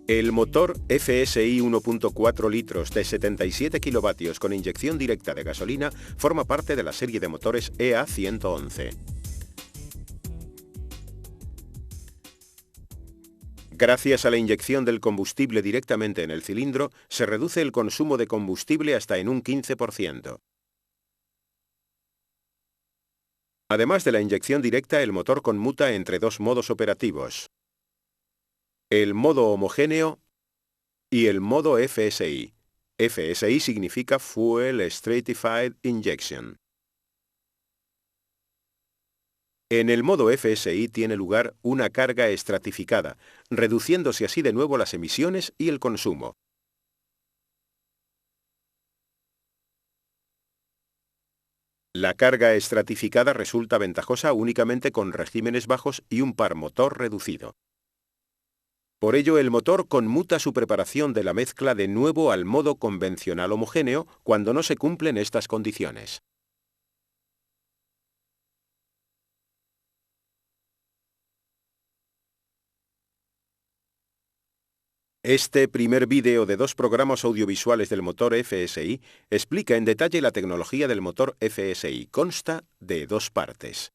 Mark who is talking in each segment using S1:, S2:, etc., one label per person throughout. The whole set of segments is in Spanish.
S1: El motor FSI 1.4 litros de 77 kilovatios con inyección directa de gasolina forma parte de la serie de motores EA111. Gracias a la inyección del combustible directamente en el cilindro, se reduce el consumo de combustible hasta en un 15%. Además de la inyección directa, el motor conmuta entre dos modos operativos: el modo homogéneo y el modo FSI. FSI significa Fuel Stratified Injection. En el modo FSI tiene lugar una carga estratificada, reduciéndose así de nuevo las emisiones y el consumo. La carga estratificada resulta ventajosa únicamente con regímenes bajos y un par motor reducido. Por ello, el motor conmuta su preparación de la mezcla de nuevo al modo convencional homogéneo cuando no se cumplen estas condiciones. Este primer vídeo de dos programas audiovisuales del motor FSI explica en detalle la tecnología del motor FSI. Consta de dos partes.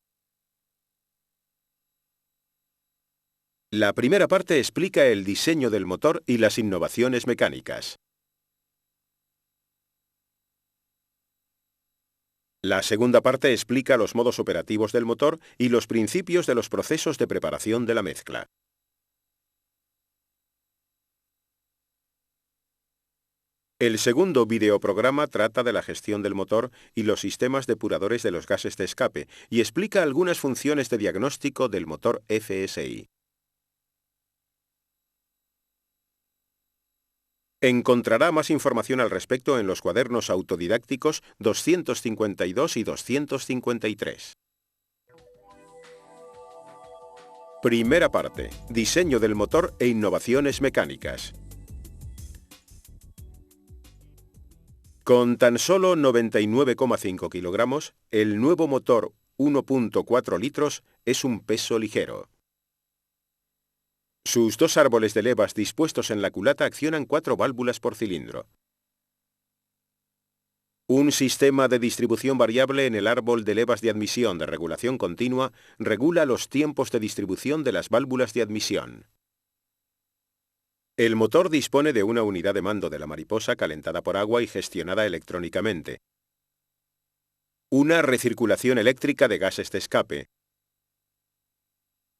S1: La primera parte explica el diseño del motor y las innovaciones mecánicas. La segunda parte explica los modos operativos del motor y los principios de los procesos de preparación de la mezcla. El segundo videoprograma trata de la gestión del motor y los sistemas depuradores de los gases de escape y explica algunas funciones de diagnóstico del motor FSI. Encontrará más información al respecto en los cuadernos autodidácticos 252 y 253. Primera parte: diseño del motor e innovaciones mecánicas. Con tan solo 99,5 kilogramos, el nuevo motor 1.4 litros es un peso ligero. Sus dos árboles de levas dispuestos en la culata accionan 4 válvulas por cilindro. Un sistema de distribución variable en el árbol de levas de admisión de regulación continua regula los tiempos de distribución de las válvulas de admisión. El motor dispone de una unidad de mando de la mariposa calentada por agua y gestionada electrónicamente, una recirculación eléctrica de gases de escape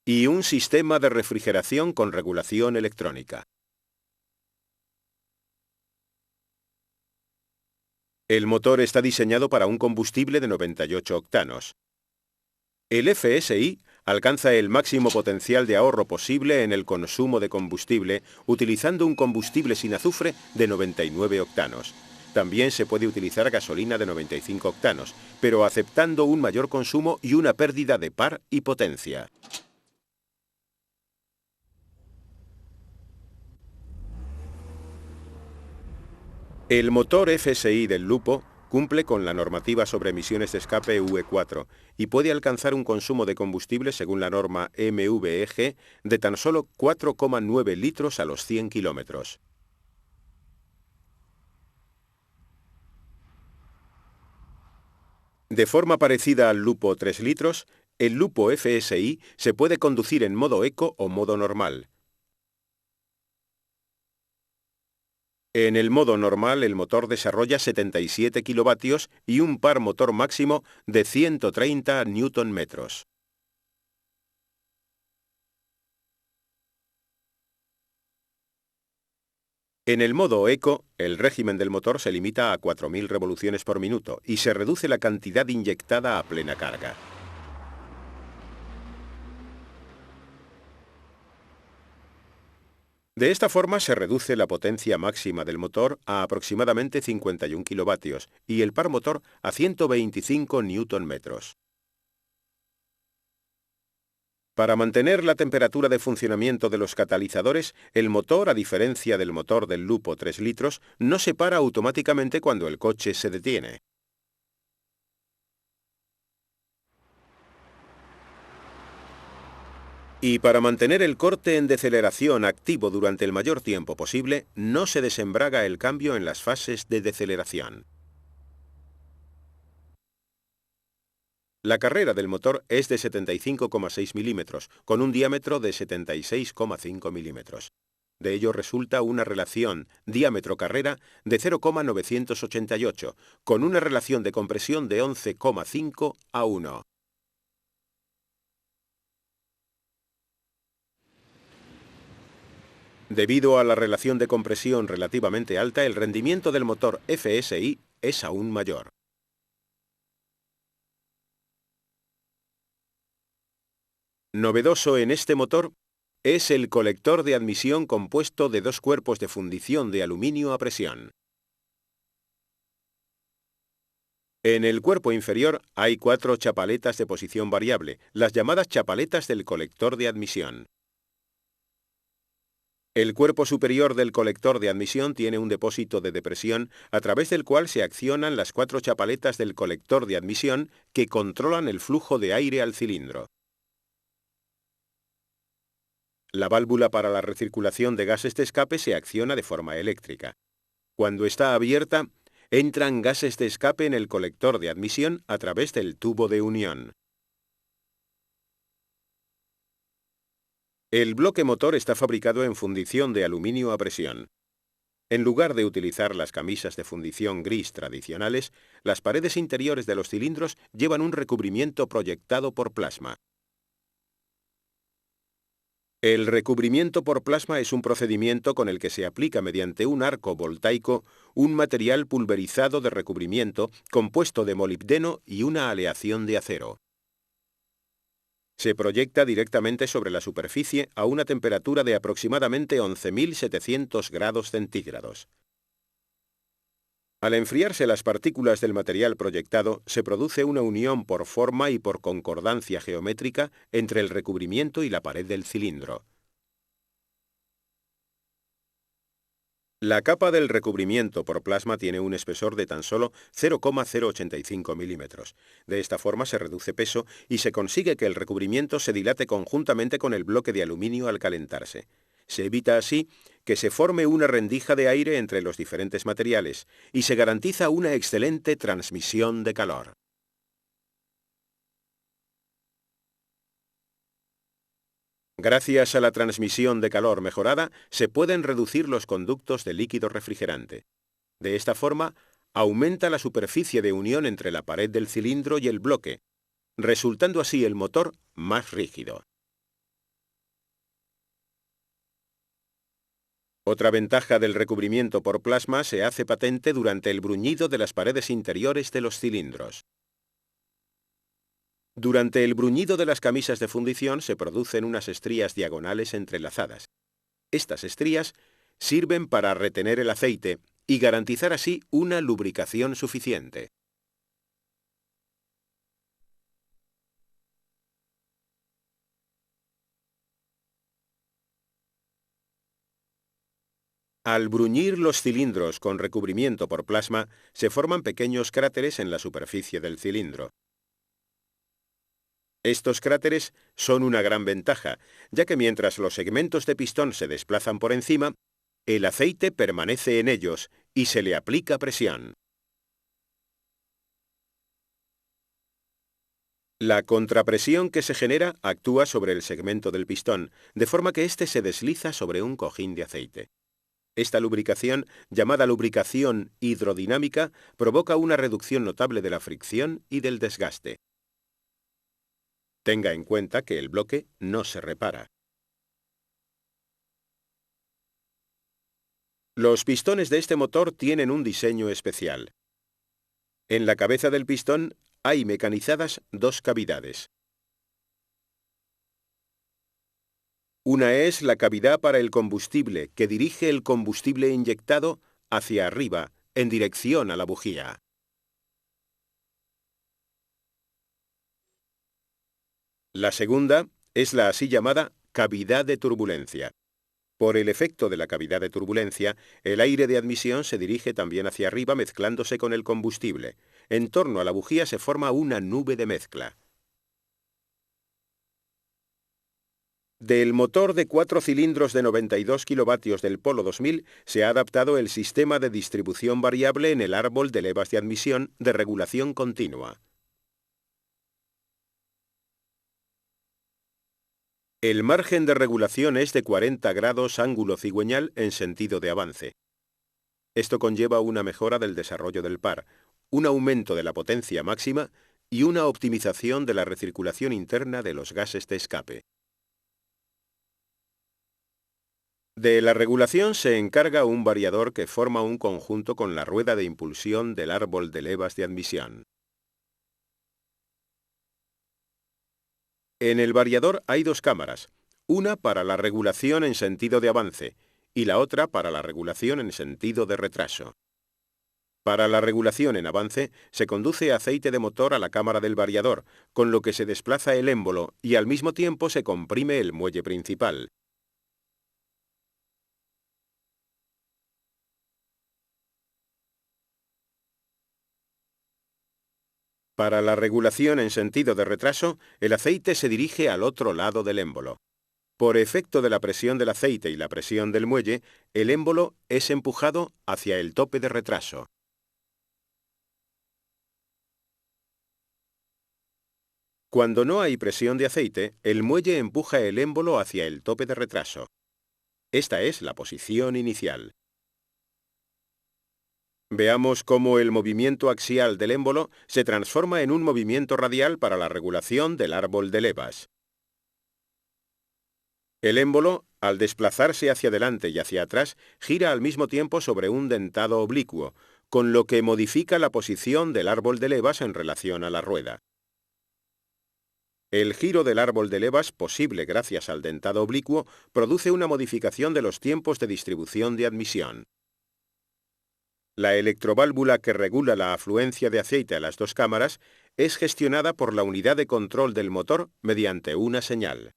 S1: y un sistema de refrigeración con regulación electrónica. El motor está diseñado para un combustible de 98 octanos. El FSI alcanza el máximo potencial de ahorro posible en el consumo de combustible utilizando un combustible sin azufre de 99 octanos. También se puede utilizar gasolina de 95 octanos, pero aceptando un mayor consumo y una pérdida de par y potencia. El motor FSI del Lupo cumple con la normativa sobre emisiones de escape UE4 y puede alcanzar un consumo de combustible según la norma MVEG de tan solo 4,9 litros a los 100 kilómetros. De forma parecida al Lupo 3 litros, el Lupo FSI se puede conducir en modo eco o modo normal. En el modo normal, el motor desarrolla 77 kilovatios y un par motor máximo de 130 Nm. En el modo eco, el régimen del motor se limita a 4.000 revoluciones por minuto y se reduce la cantidad inyectada a plena carga. De esta forma se reduce la potencia máxima del motor a aproximadamente 51 kilovatios y el par motor a 125 Nm. Para mantener la temperatura de funcionamiento de los catalizadores, el motor, a diferencia del motor del Lupo 3 litros, no se para automáticamente cuando el coche se detiene. Y para mantener el corte en deceleración activo durante el mayor tiempo posible, no se desembraga el cambio en las fases de deceleración. La carrera del motor es de 75,6 milímetros, con un diámetro de 76,5 milímetros. De ello resulta una relación diámetro-carrera de 0,988, con una relación de compresión de 11,5 a 1. Debido a la relación de compresión relativamente alta, el rendimiento del motor FSI es aún mayor. Novedoso en este motor es el colector de admisión compuesto de dos cuerpos de fundición de aluminio a presión. En el cuerpo inferior hay 4 chapaletas de posición variable, las llamadas chapaletas del colector de admisión. El cuerpo superior del colector de admisión tiene un depósito de depresión a través del cual se accionan las 4 chapaletas del colector de admisión que controlan el flujo de aire al cilindro. La válvula para la recirculación de gases de escape se acciona de forma eléctrica. Cuando está abierta, entran gases de escape en el colector de admisión a través del tubo de unión. El bloque motor está fabricado en fundición de aluminio a presión. En lugar de utilizar las camisas de fundición gris tradicionales, las paredes interiores de los cilindros llevan un recubrimiento proyectado por plasma. El recubrimiento por plasma es un procedimiento con el que se aplica mediante un arco voltaico un material pulverizado de recubrimiento compuesto de molibdeno y una aleación de acero. Se proyecta directamente sobre la superficie a una temperatura de aproximadamente 11.700 grados centígrados. Al enfriarse las partículas del material proyectado, se produce una unión por forma y por concordancia geométrica entre el recubrimiento y la pared del cilindro. La capa del recubrimiento por plasma tiene un espesor de tan solo 0,085 milímetros. De esta forma se reduce peso y se consigue que el recubrimiento se dilate conjuntamente con el bloque de aluminio al calentarse. Se evita así que se forme una rendija de aire entre los diferentes materiales y se garantiza una excelente transmisión de calor. Gracias a la transmisión de calor mejorada, se pueden reducir los conductos de líquido refrigerante. De esta forma, aumenta la superficie de unión entre la pared del cilindro y el bloque, resultando así el motor más rígido. Otra ventaja del recubrimiento por plasma se hace patente durante el bruñido de las paredes interiores de los cilindros. Durante el bruñido de las camisas de fundición se producen unas estrías diagonales entrelazadas. Estas estrías sirven para retener el aceite y garantizar así una lubricación suficiente. Al bruñir los cilindros con recubrimiento por plasma, se forman pequeños cráteres en la superficie del cilindro. Estos cráteres son una gran ventaja, ya que mientras los segmentos de pistón se desplazan por encima, el aceite permanece en ellos y se le aplica presión. La contrapresión que se genera actúa sobre el segmento del pistón, de forma que éste se desliza sobre un cojín de aceite. Esta lubricación, llamada lubricación hidrodinámica, provoca una reducción notable de la fricción y del desgaste. Tenga en cuenta que el bloque no se repara. Los pistones de este motor tienen un diseño especial. En la cabeza del pistón hay mecanizadas dos cavidades. Una es la cavidad para el combustible, que dirige el combustible inyectado hacia arriba, en dirección a la bujía. La segunda es la así llamada cavidad de turbulencia. Por el efecto de la cavidad de turbulencia, el aire de admisión se dirige también hacia arriba mezclándose con el combustible. En torno a la bujía se forma una nube de mezcla. Del motor de 4 cilindros de 92 kilovatios del Polo 2000 se ha adaptado el sistema de distribución variable en el árbol de levas de admisión de regulación continua. El margen de regulación es de 40 grados ángulo cigüeñal en sentido de avance. Esto conlleva una mejora del desarrollo del par, un aumento de la potencia máxima y una optimización de la recirculación interna de los gases de escape. De la regulación se encarga un variador que forma un conjunto con la rueda de impulsión del árbol de levas de admisión. En el variador hay dos cámaras, una para la regulación en sentido de avance y la otra para la regulación en sentido de retraso. Para la regulación en avance se conduce aceite de motor a la cámara del variador, con lo que se desplaza el émbolo y al mismo tiempo se comprime el muelle principal. Para la regulación en sentido de retraso, el aceite se dirige al otro lado del émbolo. Por efecto de la presión del aceite y la presión del muelle, el émbolo es empujado hacia el tope de retraso. Cuando no hay presión de aceite, el muelle empuja el émbolo hacia el tope de retraso. Esta es la posición inicial. Veamos cómo el movimiento axial del émbolo se transforma en un movimiento radial para la regulación del árbol de levas. El émbolo, al desplazarse hacia adelante y hacia atrás, gira al mismo tiempo sobre un dentado oblicuo, con lo que modifica la posición del árbol de levas en relación a la rueda. El giro del árbol de levas, posible gracias al dentado oblicuo, produce una modificación de los tiempos de distribución de admisión. La electroválvula que regula la afluencia de aceite a las dos cámaras es gestionada por la unidad de control del motor mediante una señal.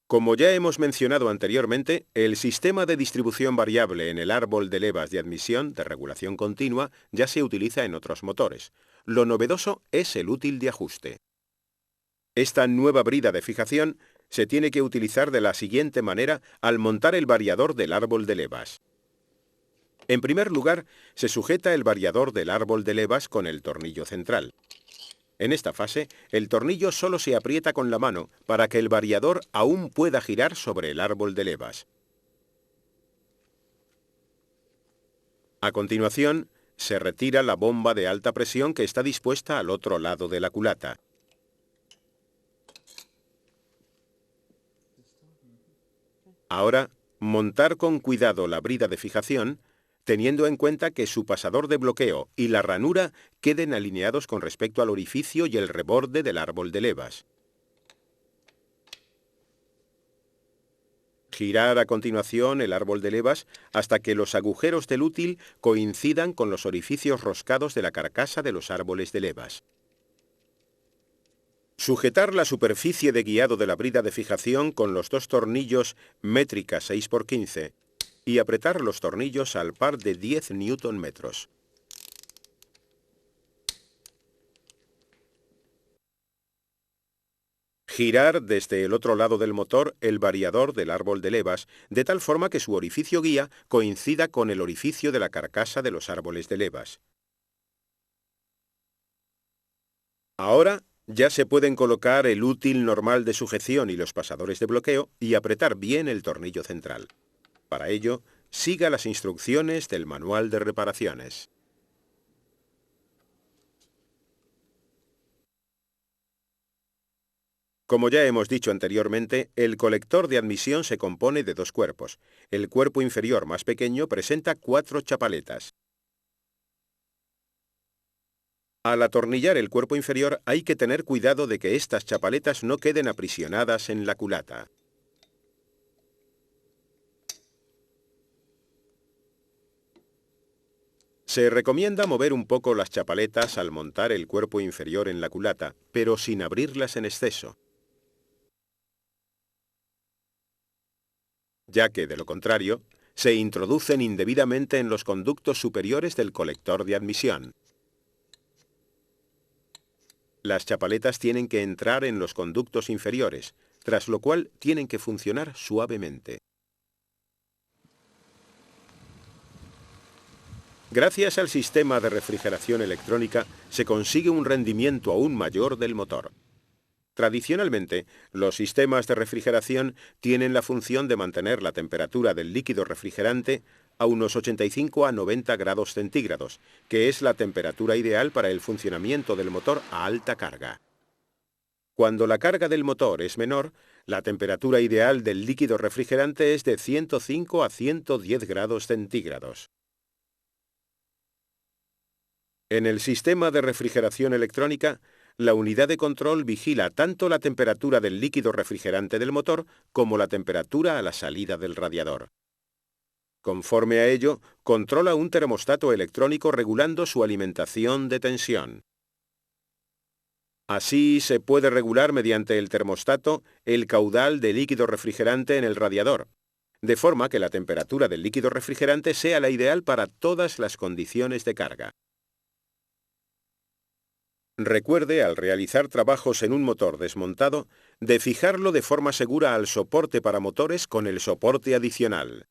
S1: Como ya hemos mencionado anteriormente, el sistema de distribución variable en el árbol de levas de admisión de regulación continua ya se utiliza en otros motores. Lo novedoso es el útil de ajuste. Esta nueva brida de fijación se tiene que utilizar de la siguiente manera al montar el variador del árbol de levas. En primer lugar, se sujeta el variador del árbol de levas con el tornillo central. En esta fase, el tornillo solo se aprieta con la mano para que el variador aún pueda girar sobre el árbol de levas. A continuación, se retira la bomba de alta presión que está dispuesta al otro lado de la culata. Ahora, montar con cuidado la brida de fijación, teniendo en cuenta que su pasador de bloqueo y la ranura queden alineados con respecto al orificio y el reborde del árbol de levas. Girar a continuación el árbol de levas hasta que los agujeros del útil coincidan con los orificios roscados de la carcasa de los árboles de levas. Sujetar la superficie de guiado de la brida de fijación con los dos tornillos métrica 6×15 y apretar los tornillos al par de 10 Nm. Girar desde el otro lado del motor el variador del árbol de levas, de tal forma que su orificio guía coincida con el orificio de la carcasa de los árboles de levas. Ahora ya se pueden colocar el útil normal de sujeción y los pasadores de bloqueo y apretar bien el tornillo central. Para ello, siga las instrucciones del manual de reparaciones. Como ya hemos dicho anteriormente, el colector de admisión se compone de dos cuerpos. El cuerpo inferior más pequeño presenta 4 chapaletas. Al atornillar el cuerpo inferior hay que tener cuidado de que estas chapaletas no queden aprisionadas en la culata. Se recomienda mover un poco las chapaletas al montar el cuerpo inferior en la culata, pero sin abrirlas en exceso, ya que, de lo contrario, se introducen indebidamente en los conductos superiores del colector de admisión. Las chapaletas tienen que entrar en los conductos inferiores, tras lo cual tienen que funcionar suavemente. Gracias al sistema de refrigeración electrónica se consigue un rendimiento aún mayor del motor. Tradicionalmente, los sistemas de refrigeración tienen la función de mantener la temperatura del líquido refrigerante a unos 85 a 90 grados centígrados, que es la temperatura ideal para el funcionamiento del motor a alta carga. Cuando la carga del motor es menor, la temperatura ideal del líquido refrigerante es de 105 a 110 grados centígrados. En el sistema de refrigeración electrónica, la unidad de control vigila tanto la temperatura del líquido refrigerante del motor como la temperatura a la salida del radiador. Conforme a ello, controla un termostato electrónico regulando su alimentación de tensión. Así se puede regular mediante el termostato el caudal de líquido refrigerante en el radiador, de forma que la temperatura del líquido refrigerante sea la ideal para todas las condiciones de carga. Recuerde, al realizar trabajos en un motor desmontado, de fijarlo de forma segura al soporte para motores con el soporte adicional.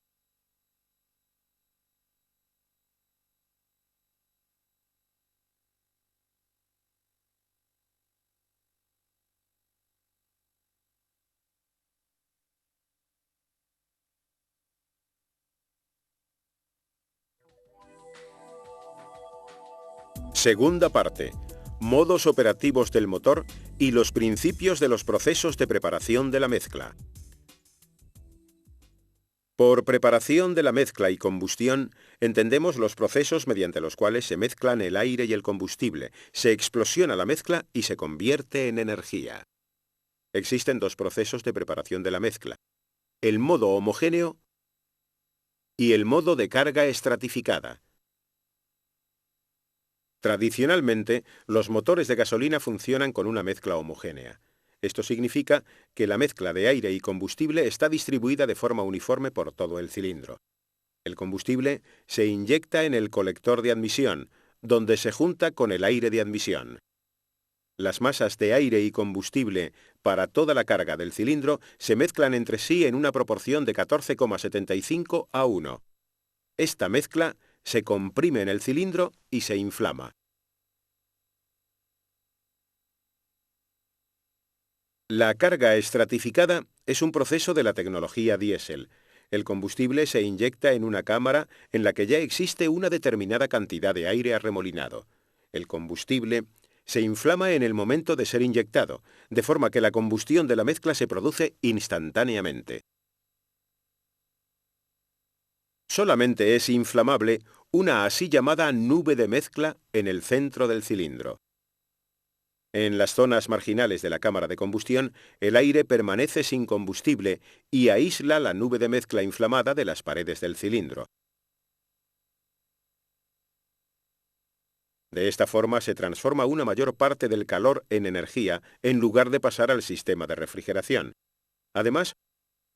S1: Segunda parte. Modos operativos del motor y los principios de los procesos de preparación de la mezcla. Por preparación de la mezcla y combustión, entendemos los procesos mediante los cuales se mezclan el aire y el combustible, se explosiona la mezcla y se convierte en energía. Existen dos procesos de preparación de la mezcla: el modo homogéneo y el modo de carga estratificada. Tradicionalmente, los motores de gasolina funcionan con una mezcla homogénea. Esto significa que la mezcla de aire y combustible está distribuida de forma uniforme por todo el cilindro. El combustible se inyecta en el colector de admisión, donde se junta con el aire de admisión. Las masas de aire y combustible para toda la carga del cilindro se mezclan entre sí en una proporción de 14,75 a 1. Esta mezcla se comprime en el cilindro y se inflama. La carga estratificada es un proceso de la tecnología diésel. El combustible se inyecta en una cámara en la que ya existe una determinada cantidad de aire arremolinado. El combustible se inflama en el momento de ser inyectado, de forma que la combustión de la mezcla se produce instantáneamente. Solamente es inflamable una así llamada nube de mezcla en el centro del cilindro. En las zonas marginales de la cámara de combustión, el aire permanece sin combustible y aísla la nube de mezcla inflamada de las paredes del cilindro. De esta forma se transforma una mayor parte del calor en energía en lugar de pasar al sistema de refrigeración. Además,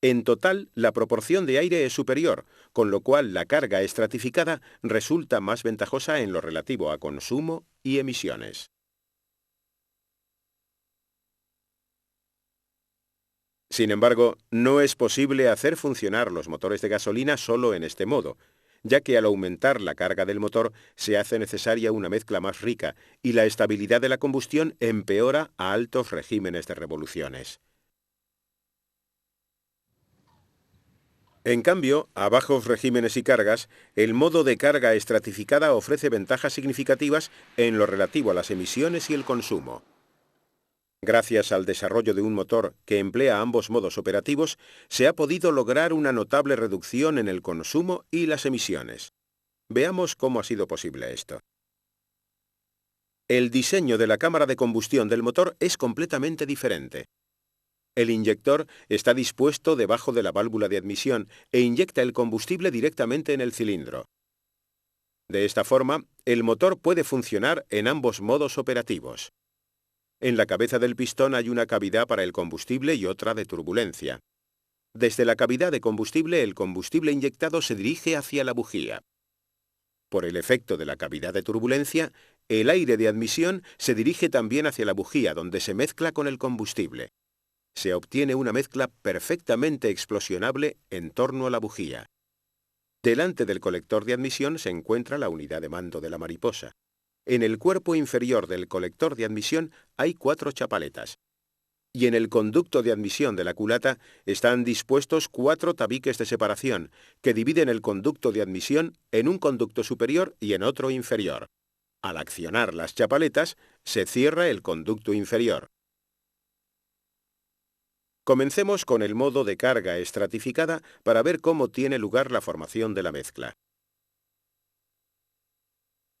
S1: en total, la proporción de aire es superior, con lo cual la carga estratificada resulta más ventajosa en lo relativo a consumo y emisiones. Sin embargo, no es posible hacer funcionar los motores de gasolina solo en este modo, ya que al aumentar la carga del motor se hace necesaria una mezcla más rica y la estabilidad de la combustión empeora a altos regímenes de revoluciones. En cambio, a bajos regímenes y cargas, el modo de carga estratificada ofrece ventajas significativas en lo relativo a las emisiones y el consumo. Gracias al desarrollo de un motor que emplea ambos modos operativos, se ha podido lograr una notable reducción en el consumo y las emisiones. Veamos cómo ha sido posible esto. El diseño de la cámara de combustión del motor es completamente diferente. El inyector está dispuesto debajo de la válvula de admisión e inyecta el combustible directamente en el cilindro. De esta forma, el motor puede funcionar en ambos modos operativos. En la cabeza del pistón hay una cavidad para el combustible y otra de turbulencia. Desde la cavidad de combustible, el combustible inyectado se dirige hacia la bujía. Por el efecto de la cavidad de turbulencia, el aire de admisión se dirige también hacia la bujía, donde se mezcla con el combustible. Se obtiene una mezcla perfectamente explosionable en torno a la bujía. Delante del colector de admisión se encuentra la unidad de mando de la mariposa. En el cuerpo inferior del colector de admisión hay 4 chapaletas. Y en el conducto de admisión de la culata están dispuestos 4 tabiques de separación, que dividen el conducto de admisión en un conducto superior y en otro inferior. Al accionar las chapaletas, se cierra el conducto inferior. Comencemos con el modo de carga estratificada para ver cómo tiene lugar la formación de la mezcla.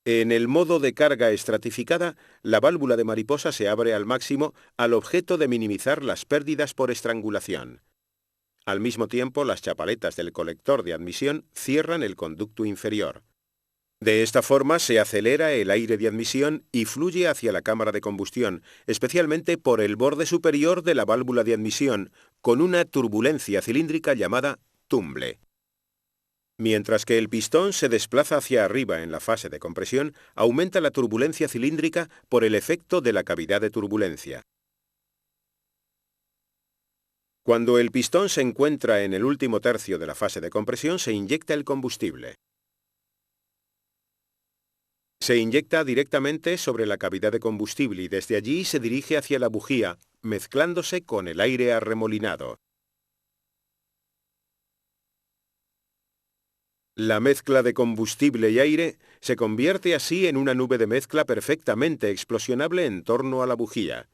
S1: En el modo de carga estratificada, la válvula de mariposa se abre al máximo al objeto de minimizar las pérdidas por estrangulación. Al mismo tiempo, las chapaletas del colector de admisión cierran el conducto inferior. De esta forma se acelera el aire de admisión y fluye hacia la cámara de combustión, especialmente por el borde superior de la válvula de admisión, con una turbulencia cilíndrica llamada tumble. Mientras que el pistón se desplaza hacia arriba en la fase de compresión, aumenta la turbulencia cilíndrica por el efecto de la cavidad de turbulencia. Cuando el pistón se encuentra en el último tercio de la fase de compresión, se inyecta el combustible. Se inyecta directamente sobre la cavidad de combustible y desde allí se dirige hacia la bujía, mezclándose con el aire arremolinado. La mezcla de combustible y aire se convierte así en una nube de mezcla perfectamente explosionable en torno a la bujía.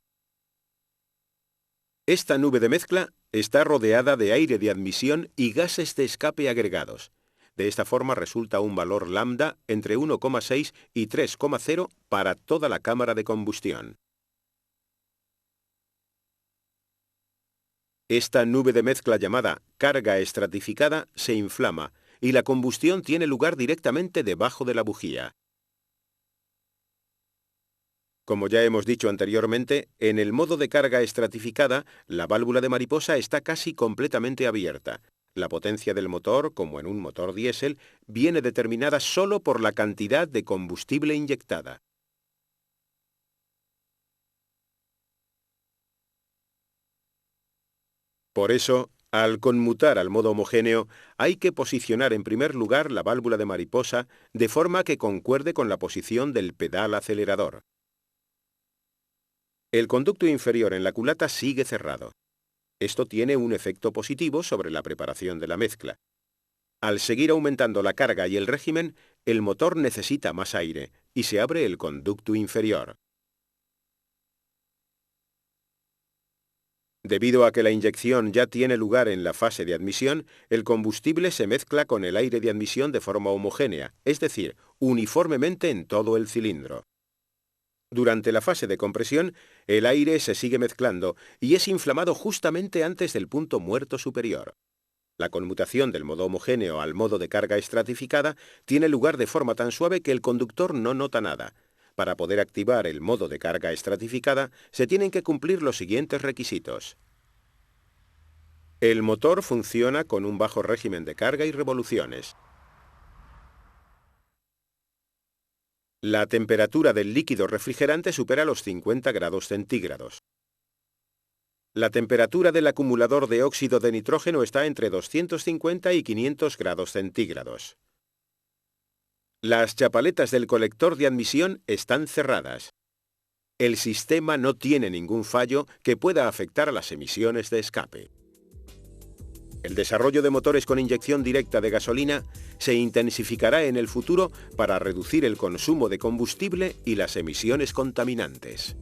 S1: Esta nube de mezcla está rodeada de aire de admisión y gases de escape agregados. De esta forma resulta un valor lambda entre 1,6 y 3,0 para toda la cámara de combustión. Esta nube de mezcla llamada carga estratificada se inflama y la combustión tiene lugar directamente debajo de la bujía. Como ya hemos dicho anteriormente, en el modo de carga estratificada, la válvula de mariposa está casi completamente abierta. La potencia del motor, como en un motor diésel, viene determinada solo por la cantidad de combustible inyectada. Por eso, al conmutar al modo homogéneo, hay que posicionar en primer lugar la válvula de mariposa de forma que concuerde con la posición del pedal acelerador. El conducto inferior en la culata sigue cerrado. Esto tiene un efecto positivo sobre la preparación de la mezcla. Al seguir aumentando la carga y el régimen, el motor necesita más aire y se abre el conducto inferior. Debido a que la inyección ya tiene lugar en la fase de admisión, el combustible se mezcla con el aire de admisión de forma homogénea, es decir, uniformemente en todo el cilindro. Durante la fase de compresión, el aire se sigue mezclando y es inflamado justamente antes del punto muerto superior. La conmutación del modo homogéneo al modo de carga estratificada tiene lugar de forma tan suave que el conductor no nota nada. Para poder activar el modo de carga estratificada, se tienen que cumplir los siguientes requisitos. El motor funciona con un bajo régimen de carga y revoluciones. La temperatura del líquido refrigerante supera los 50 grados centígrados. La temperatura del acumulador de óxido de nitrógeno está entre 250 y 500 grados centígrados. Las chapaletas del colector de admisión están cerradas. El sistema no tiene ningún fallo que pueda afectar a las emisiones de escape. El desarrollo de motores con inyección directa de gasolina se intensificará en el futuro para reducir el consumo de combustible y las emisiones contaminantes.